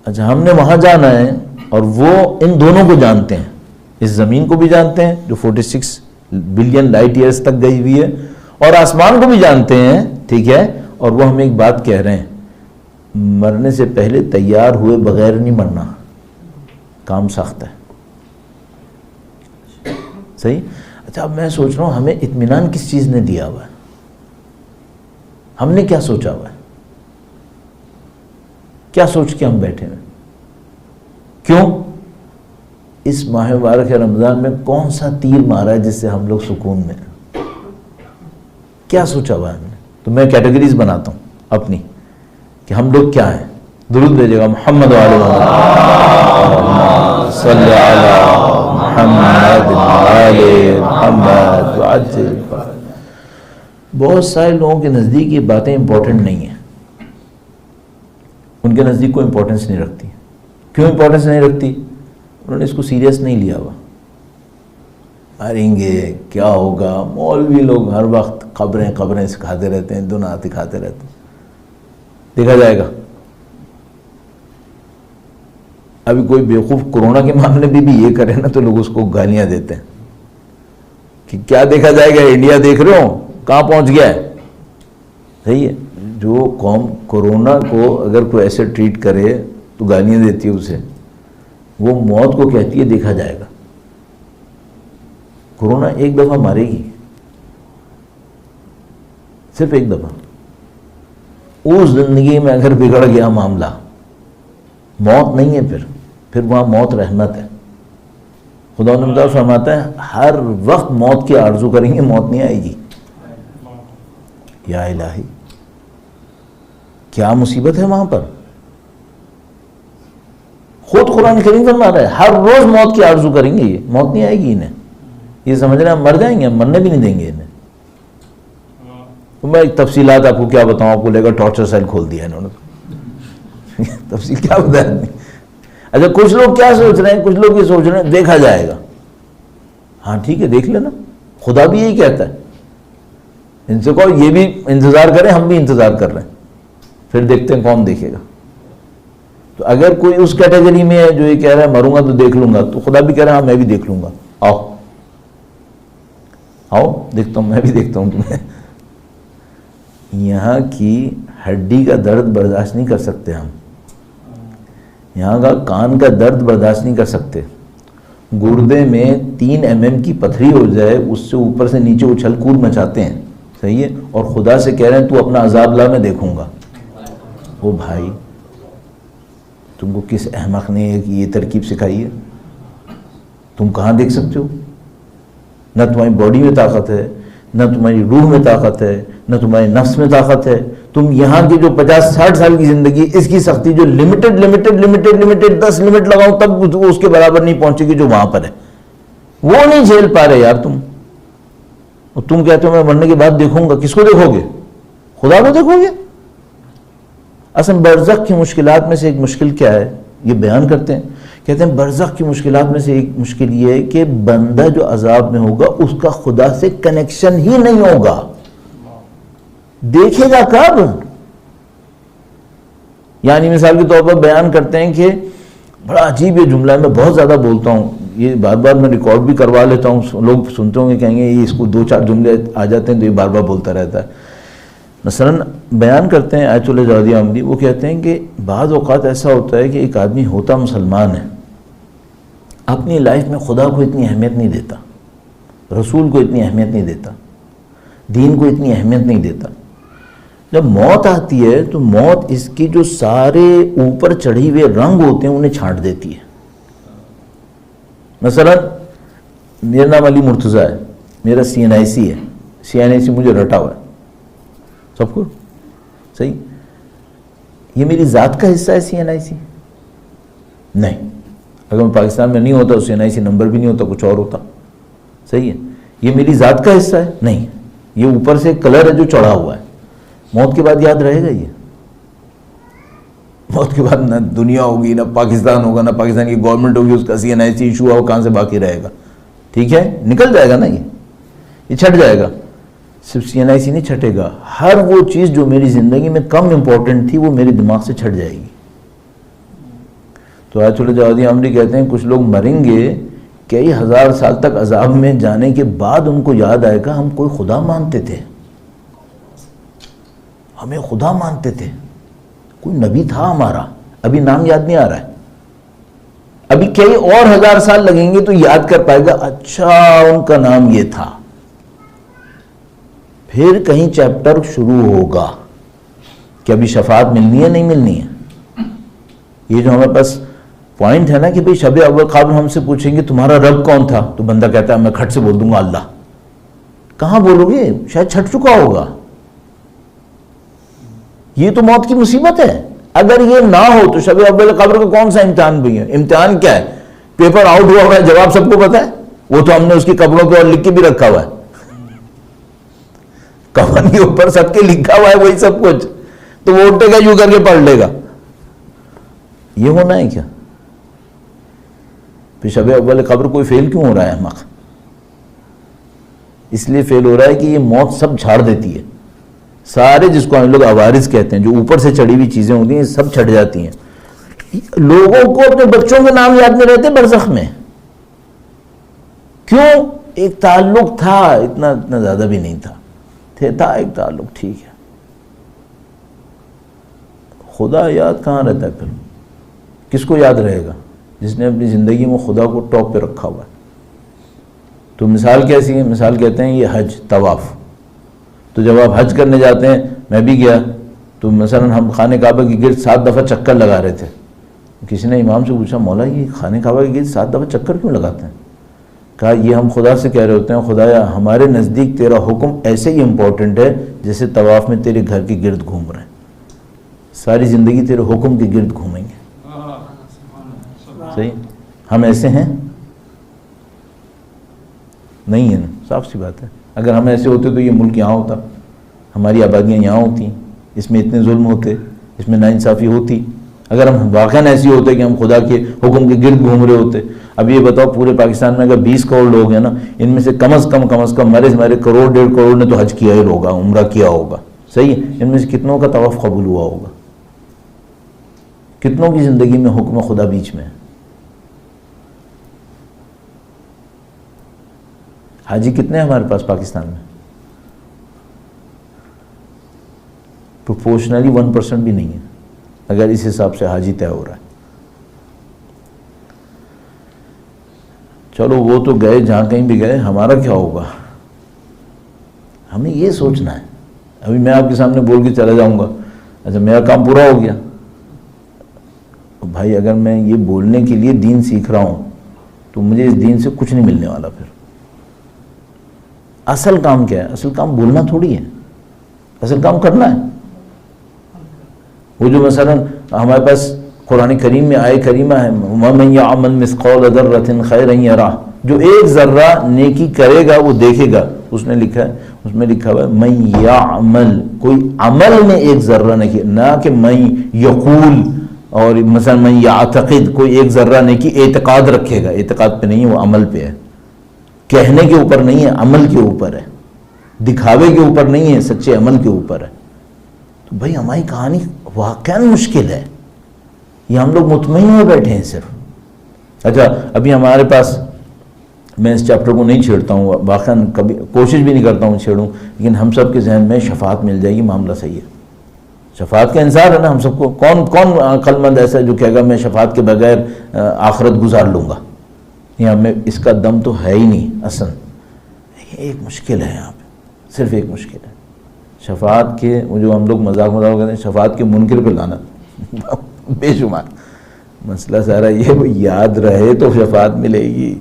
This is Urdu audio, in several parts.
اچھا ہم نے وہاں جانا ہے اور وہ ان دونوں کو جانتے ہیں, اس زمین کو بھی جانتے ہیں جو 46 بلین لائٹ ایئرز تک گئی ہوئی ہے, اور آسمان کو بھی جانتے ہیں, ٹھیک ہے, اور وہ ہمیں ایک بات کہہ رہے ہیں, مرنے سے پہلے تیار ہوئے بغیر نہیں مرنا, کام سخت ہے. صحیح. اچھا اب میں سوچ رہا ہوں ہمیں اطمینان کس چیز نے دیا ہوا ہے, ہم نے کیا سوچا ہوا ہے, کیا سوچ کے ہم بیٹھے ہیں؟ کیوں اس ماہ مبارک رمضان میں کون سا تیر مارا ہے جس سے ہم لوگ سکون میں ہیں؟ کیا سوچا ہوا ہے ہم نے؟ تو میں کیٹیگریز بناتا ہوں اپنی کہ ہم لوگ کیا ہیں. درود بھیجے گا محمد وعلی محمد صلی علی محمد وعلی محمد وعجل. بہت سارے لوگوں کے نزدیک یہ باتیں امپورٹنٹ نہیں ہیں, ان کے نزدیک کوئی امپورٹنس نہیں رکھتی. کیوں امپورٹنس نہیں رکھتی؟ انہوں نے اس کو سیریس نہیں لیا ہوا. مریں گے کیا ہوگا, مولوی لوگ ہر وقت خبریں سکھاتے رہتے ہیں, دنیا دکھاتے رہتے ہیں, دیکھا جائے گا. ابھی کوئی بیوقوف کورونا کے معاملے میں بھی یہ کرے نا تو لوگ اس کو گالیاں دیتے ہیں کہ کیا دیکھا جائے گا, انڈیا دیکھ رہے ہو کہاں پہنچ گیا ہے. صحیح ہے, جو قوم کورونا کو اگر کوئی ایسے ٹریٹ کرے تو گالیاں دیتی ہے اسے, وہ موت کو کہتی ہے دیکھا جائے گا. کورونا ایک دفعہ مارے گی, صرف ایک دفعہ. اس زندگی میں اگر بگڑ گیا معاملہ, موت نہیں ہے پھر وہاں موت رحمت ہے. خدا نے مطلب فرماتا ہے ہر وقت موت کی آرزو کریں گے, موت نہیں آئے گی. یا الہی کیا مصیبت ہے وہاں پر. خود قرآن کریم فرما رہا ہے ہر روز موت کی آرزو کریں گے, یہ موت نہیں آئے گی انہیں. یہ سمجھ رہے ہیں ہم مر جائیں گے, ہم مرنے بھی نہیں دیں گے انہیں. تو میں ایک تفصیلات آپ کو کیا بتاؤں, آپ کو لے کر ٹارچر سیل کھول دیا انہوں نے. تفصیل کیا بتایا. اچھا کچھ لوگ کیا سوچ رہے ہیں, کچھ لوگ یہ سوچ رہے ہیں دیکھا جائے گا. ہاں ٹھیک ہے دیکھ لینا, خدا بھی یہی کہتا ہے. ان سے کہو یہ بھی انتظار کریں, ہم بھی انتظار کر رہے ہیں, پھر دیکھتے ہیں کون دیکھے گا. تو اگر کوئی اس کیٹیگری میں ہے جو یہ کہہ رہا ہے مروں گا تو دیکھ لوں گا, تو خدا بھی کہہ رہا ہے ہاں میں بھی دیکھ لوں گا, آؤ دیکھتا ہوں, میں بھی دیکھتا ہوں تمہیں. یہاں کی ہڈی کا درد برداشت نہیں کر سکتے ہم, یہاں کا کان کا درد برداشت نہیں کر سکتے. گردے میں 3 mm کی پتھری ہو جائے, اس سے اوپر سے نیچے اچھل کود مچاتے ہیں. صحیح ہے, اور خدا سے کہہ رہے ہیں تو اپنا عذاب لا میں دیکھوں گا. او بھائی تم کو کس احمق نے یہ ترکیب سکھائی ہے؟ تم کہاں دیکھ سکتے ہو؟ نہ تمہاری باڈی میں طاقت ہے, نہ تمہاری روح میں طاقت ہے, نہ تمہارے نفس میں طاقت ہے. تم یہاں کی جو 50-60 سال کی زندگی, اس کی سختی جو لمیٹڈ 10 لمٹ لگاؤں تب اس کے برابر نہیں پہنچے گی جو وہاں پر ہے. وہ نہیں جھیل پا رہے یار تم, اور تم کہتے ہو میں مرنے کے بعد دیکھوں گا. کس کو دیکھو گے؟ خدا کو دیکھو گے. اصل برزخ کی مشکلات میں سے ایک مشکل کیا ہے, یہ بیان کرتے ہیں, کہتے ہیں برزخ کی مشکلات میں سے ایک مشکل یہ ہے کہ بندہ جو عذاب میں ہوگا اس کا خدا سے کنیکشن ہی نہیں ہوگا. دیکھے گا کب؟ یعنی مثال کے طور پر بیان کرتے ہیں کہ بڑا عجیب یہ جملہ ہے, میں بہت زیادہ بولتا ہوں, یہ بار بار میں ریکارڈ بھی کروا لیتا ہوں, لوگ سنتے ہوں گے کہیں گے یہ اس کو 2-4 جملے آ جاتے ہیں تو یہ بار بار بولتا رہتا ہے. مثلا بیان کرتے ہیں آیت اللہ جوادی احمدی, وہ کہتے ہیں کہ بعض اوقات ایسا ہوتا ہے کہ ایک آدمی ہوتا مسلمان ہے, اپنی لائف میں خدا کو اتنی اہمیت نہیں دیتا, رسول کو اتنی اہمیت نہیں دیتا, دین کو اتنی اہمیت نہیں دیتا. جب موت آتی ہے تو موت اس کی جو سارے اوپر چڑھی ہوئے رنگ ہوتے ہیں انہیں چھانٹ دیتی ہے. مثلا میرا نام علی مرتضیٰ ہے, میرا CNIC ہے, CNIC مجھے رٹا ہوا ہے سب کو. صحیح, یہ میری ذات کا حصہ ہے CNIC؟ نہیں. اگر میں پاکستان میں نہیں ہوتا تو CNIC نمبر بھی نہیں ہوتا, کچھ اور ہوتا. صحیح ہے, یہ میری ذات کا حصہ ہے؟ نہیں. یہ اوپر سے کلر ہے جو چڑھا ہوا ہے. موت کے بعد یاد رہے گا یہ؟ موت کے بعد نہ دنیا ہوگی, نہ پاکستان ہوگا, نہ پاکستان کی گورنمنٹ ہوگی, اس کا CNIC ایشو ہوا, کہاں سے باقی رہے گا؟ ٹھیک ہے, نکل جائے گا نا, یہ چھٹ جائے گا. صرف CNIC نہیں چھٹے گا, ہر وہ چیز جو میری زندگی میں کم امپورٹنٹ تھی وہ میرے دماغ سے چھٹ جائے گی. تو آیت اللہ جوادی عامری کہتے ہیں کچھ لوگ مریں گے کئی ہزار سال تک عذاب میں جانے کے بعد ان کو یاد آئے گا ہم کوئی خدا مانتے تھے، ہمیں خدا مانتے تھے، کوئی نبی تھا ہمارا، ابھی نام یاد نہیں آ رہا ہے، ابھی کئی اور ہزار سال لگیں گے تو یاد کر پائے گا اچھا ان کا نام یہ تھا. پھر کہیں چیپٹر شروع ہوگا کہ ابھی شفاعت ملنی ہے نہیں ملنی ہے. یہ جو ہمارے پاس پوائنٹ ہے نا کہ بھئی شب اول قبر ہم سے پوچھیں گے تمہارا رب کون تھا، تو بندہ کہتا ہے میں کھٹ سے بول دوں گا اللہ. کہاں بولو گے؟ شاید چھٹ چکا ہوگا. یہ تو موت کی مصیبت ہے. اگر یہ نہ ہو تو شب اول قبر کا کون سا امتحان بھی ہے؟ امتحان کیا ہے؟ پیپر آؤٹ ہوا ہوا ہے، جواب سب کو پتا ہے، وہ تو ہم نے اس کی قبروں پہ اور لکھ کے بھی رکھا ہوا ہے، کفن کے اوپر سب کے لکھا ہوا ہے وہی سب کچھ، تو وہ اٹھے گا یوں کر کے پڑھ لے گا. یہ ہونا ہے کیا؟ پھر شب اول قبر کوئی فیل کیوں ہو رہا ہے احمق؟ اس لیے فیل ہو رہا ہے کہ یہ موت سب جھاڑ دیتی ہے. سارے جس کو ہم لوگ عوارض کہتے ہیں، جو اوپر سے چڑھی ہوئی چیزیں ہوتی ہیں، سب چھٹ جاتی ہیں. لوگوں کو اپنے بچوں کے نام یاد نہیں رہتے برزخ میں. کیوں؟ ایک تعلق تھا، اتنا زیادہ بھی نہیں تھا، تھا ایک تعلق، ٹھیک ہے. خدا یاد کہاں رہتا ہے پھر؟ کس کو یاد رہے گا؟ جس نے اپنی زندگی میں خدا کو ٹاپ پہ رکھا ہوا ہے. تو مثال کیسی ہے؟ مثال کہتے ہیں یہ حج، طواف. تو جب آپ حج کرنے جاتے ہیں، میں بھی گیا تو مثلا ہم خانہ کعبہ کے گرد 7 دفعہ چکر لگا رہے تھے. کسی نے امام سے پوچھا مولا یہ خانہ کعبہ کے گرد 7 دفعہ چکر کیوں لگاتے ہیں؟ کہا یہ ہم خدا سے کہہ رہے ہوتے ہیں خدایا ہمارے نزدیک تیرا حکم ایسے ہی امپورٹنٹ ہے جیسے طواف میں تیرے گھر کے گرد گھوم رہے ہیں، ساری زندگی تیرے حکم کے گرد گھومیں گے. صحیح؟ ہم ایسے ہیں؟ نہیں ہے نا، صاف سی بات ہے. اگر ہم ایسے ہوتے تو یہ ملک یہاں ہوتا، ہماری آبادیاں یہاں ہوتی، اس میں اتنے ظلم ہوتے، اس میں ناانصافی ہوتی. اگر ہم واقعاً ایسی ہوتے کہ ہم خدا کے حکم کے گرد گھوم رہے ہوتے. اب یہ بتاؤ پورے پاکستان میں اگر 20 کروڑ لوگ ہیں نا، ان میں سے کم از کم مرے کروڑ 1.5 کروڑ نے تو حج کیا ہی ہوگا، عمرہ کیا ہوگا. صحیح ہے؟ ان میں سے کتنوں کا طواف قبول ہوا ہوگا؟ کتنوں کی زندگی میں حکم خدا بیچ میں ہے؟ حاجی کتنے ہیں ہمارے پاس پاکستان میں؟ پروپورشنلی 1% بھی نہیں ہے اگر اس حساب سے حاجی طے ہو رہا ہے. چلو وہ تو گئے جہاں کہیں بھی گئے، ہمارا کیا ہوگا؟ ہمیں یہ سوچنا ہے. ابھی میں آپ کے سامنے بول کے چلا جاؤں گا، اچھا میرا کام پورا ہو گیا. بھائی اگر میں یہ بولنے کے لیے دین سیکھ رہا ہوں تو مجھے اس دین سے کچھ نہیں ملنے والا. پھر اصل کام کیا ہے؟ اصل کام بولنا تھوڑی ہے، اصل کام کرنا ہے. وہ جو مثلا ہمارے پاس قرآن کریم میں آیہ کریمہ ہے وَمَن يَعْمَلْ مِثْقَالَ ذَرَّةٍ خَيْرًا يَرَهُ، جو ایک ذرہ نیکی کرے گا وہ دیکھے گا. اس نے لکھا ہے، اس میں لکھا ہوا ہے مَن يَعْمَلْ، کوئی عمل میں ایک ذرہ نیکی، نہ کہ مَن يَقُول اور مثلا مَن يَعْتَقِد، کوئی ایک ذرہ نیکی اعتقاد رکھے گا. اعتقاد پہ نہیں ہے، وہ عمل پہ ہے. کہنے کے اوپر نہیں ہے، عمل کے اوپر ہے. دکھاوے کے اوپر نہیں ہے، سچے عمل کے اوپر ہے. تو بھائی ہماری کہانی واقعاً مشکل ہے، یہ ہم لوگ مطمئن ہوئے بیٹھے ہیں صرف. اچھا ابھی ہمارے پاس، میں اس چیپٹر کو نہیں چھیڑتا ہوں، واقعاً کبھی کوشش بھی نہیں کرتا ہوں چھیڑوں، لیکن ہم سب کے ذہن میں شفاعت مل جائے گی، معاملہ صحیح ہے. شفاعت کا انصار ہے نا ہم سب کو. کون عقل مند ایسا ہے جو کہے گا میں شفاعت کے بغیر آخرت گزار لوں گا؟ یہ ہمیں اس کا دم تو ہے ہی نہیں. اصل ایک مشکل ہے یہاں پہ، صرف ایک مشکل ہے. شفاعت کے جو ہم لوگ مذاق کرتے ہیں، شفاعت کے منکر پہ لعنت بے شمار. مسئلہ سارا یہ وہ یاد رہے تو شفاعت ملے گی.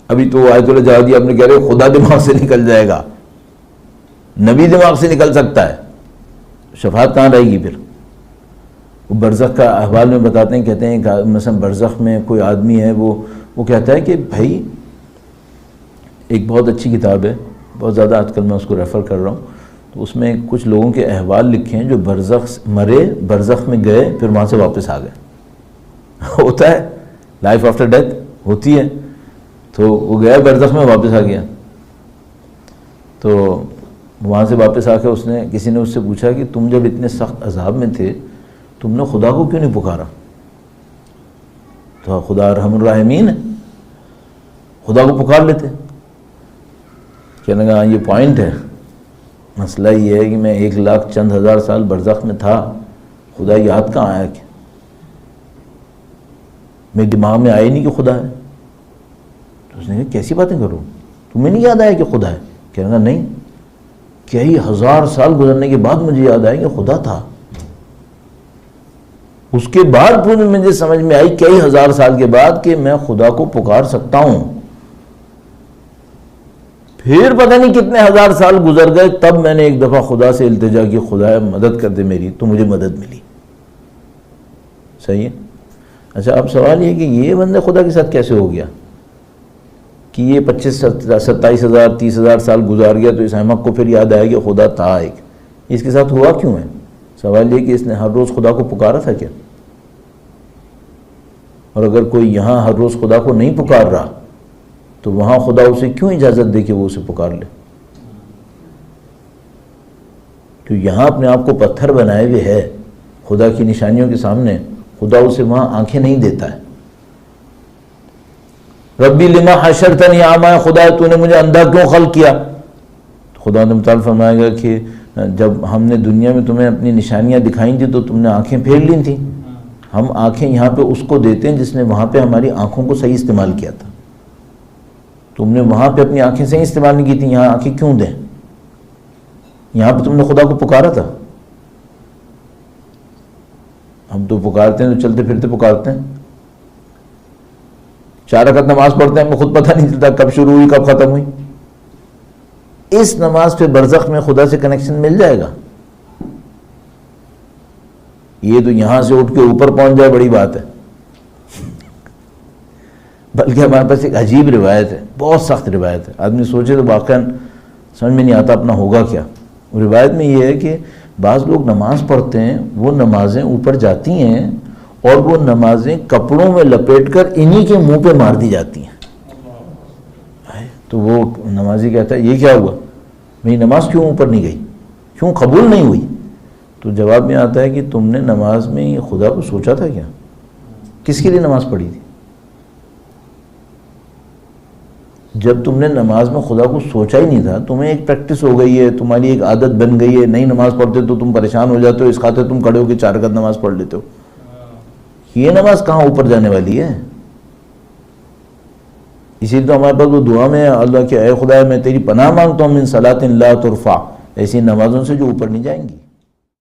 ابھی تو آیت اللہ جوادی آپ نے کہہ رہے خدا دماغ سے نکل جائے گا، نبی دماغ سے نکل سکتا ہے، شفاعت کہاں رہے گی پھر؟ وہ برزخ کا احوال میں بتاتے ہیں، کہتے ہیں مثلا برزخ میں کوئی آدمی ہے، وہ کہتا ہے کہ بھائی ایک بہت اچھی کتاب ہے، بہت زیادہ آج کل میں اس کو ریفر کر رہا ہوں، تو اس میں کچھ لوگوں کے احوال لکھے ہیں جو برزخ مرے، برزخ میں گئے، پھر وہاں سے واپس آ گئے. ہوتا ہے، لائف آفٹر ڈیتھ ہوتی ہے. تو وہ گیا برزخ میں، واپس آ گیا. تو وہاں سے واپس آ کے کسی نے اس سے پوچھا کہ تم جب اتنے سخت عذاب میں تھے تم نے خدا کو کیوں نہیں پکارا؟ تو خدا ارحم الراحمین ہے، خدا کو پکار لیتے۔ کہنے لگا یہ پوائنٹ ہے، مسئلہ یہ ہے کہ میں 1,00,000 چند ہزار سال برزخ میں تھا، خدا یاد کہاں آیا؟ کہ میرے دماغ میں آئے نہیں کہ خدا ہے۔ تو اس نے کہا کیسی باتیں کرو، تمہیں نہیں یاد آیا کہ خدا ہے؟ کہنے لگا نہیں، کئی ہزار سال گزرنے کے بعد مجھے یاد آیا کہ خدا تھا۔ اس کے بعد پھر مجھے سمجھ میں آئی کئی ہزار سال کے بعد کہ میں خدا کو پکار سکتا ہوں۔ پھر پتہ نہیں کتنے ہزار سال گزر گئے، تب میں نے ایک دفعہ خدا سے التجا کی، خدا مدد کر دے میری، تو مجھے مدد ملی۔ صحیح ہے؟ اچھا اب سوال یہ کہ یہ بندہ خدا کے ساتھ کیسے ہو گیا کہ یہ 27,000 30,000 سال گزار گیا، تو اس احمق کو پھر یاد آیا کہ خدا تھا ایک؟ اس کے ساتھ ہوا کیوں ہے؟ سوال یہ کہ اس نے ہر روز خدا کو پکارا تھا کیا؟ اور اگر کوئی یہاں ہر روز خدا کو نہیں پکار رہا تو وہاں خدا اسے کیوں اجازت دے کہ وہ اسے پکار لے؟ کہ یہاں اپنے آپ کو پتھر بنائے ہوئے ہے خدا کی نشانیوں کے سامنے، خدا اسے وہاں آنکھیں نہیں دیتا ہے۔ ربی لما حشرتنی اعمی، خدا تو نے مجھے اندھا کیوں خلق کیا؟ خدا نے متعال فرمائے گا کہ جب ہم نے دنیا میں تمہیں اپنی نشانیاں دکھائیں تھی تو تم نے آنکھیں پھیر لی تھیں۔ ہم آنکھیں یہاں پہ اس کو دیتے ہیں جس نے وہاں پہ ہماری آنکھوں کو صحیح استعمال کیا تھا۔ تم نے وہاں پہ اپنی آنکھیں صحیح استعمال نہیں کی تھی، یہاں آنکھیں کیوں دیں؟ یہاں پہ تم نے خدا کو پکارا تھا۔ ہم تو پکارتے ہیں تو چلتے پھرتے پکارتے ہیں، 4 رکعت نماز پڑھتے ہیں، ہمیں خود پتہ نہیں چلتا کب شروع ہوئی کب ختم ہوئی۔ اس نماز پہ برزخ میں خدا سے کنیکشن مل جائے گا۔ یہ تو یہاں سے اٹھ کے اوپر پہنچ جائے بڑی بات ہے، بلکہ ہمارے پاس ایک عجیب روایت ہے، بہت سخت روایت ہے، آدمی سوچے تو واقعا سمجھ میں نہیں آتا اپنا ہوگا کیا۔ روایت میں یہ ہے کہ بعض لوگ نماز پڑھتے ہیں، وہ نمازیں اوپر جاتی ہیں اور وہ نمازیں کپڑوں میں لپیٹ کر انہی کے منہ پہ مار دی جاتی ہیں۔ تو وہ نمازی کہتا ہے یہ کیا ہوا، میری نماز کیوں اوپر نہیں گئی، کیوں قبول نہیں ہوئی؟ تو جواب میں آتا ہے کہ تم نے نماز میں خدا کو سوچا تھا کیا؟ کس کے لیے نماز پڑھی تھی؟ جب تم نے نماز میں خدا کو سوچا ہی نہیں تھا، تمہیں ایک پریکٹس ہو گئی ہے، تمہاری ایک عادت بن گئی ہے، نئی نماز پڑھتے تو تم پریشان ہو جاتے ہو، اس خاطر تم کھڑے ہو کے 4 رکعت نماز پڑھ لیتے ہو۔ یہ نماز کہاں اوپر جانے والی ہے؟ اسی لیے تو ہمارے پاس وہ دعا میں اللہ کہ اے خدا میں تیری پناہ مانگتا ہوں من صلاۃ لا ترفع، ایسی نمازوں سے جو اوپر نہیں جائیں گی۔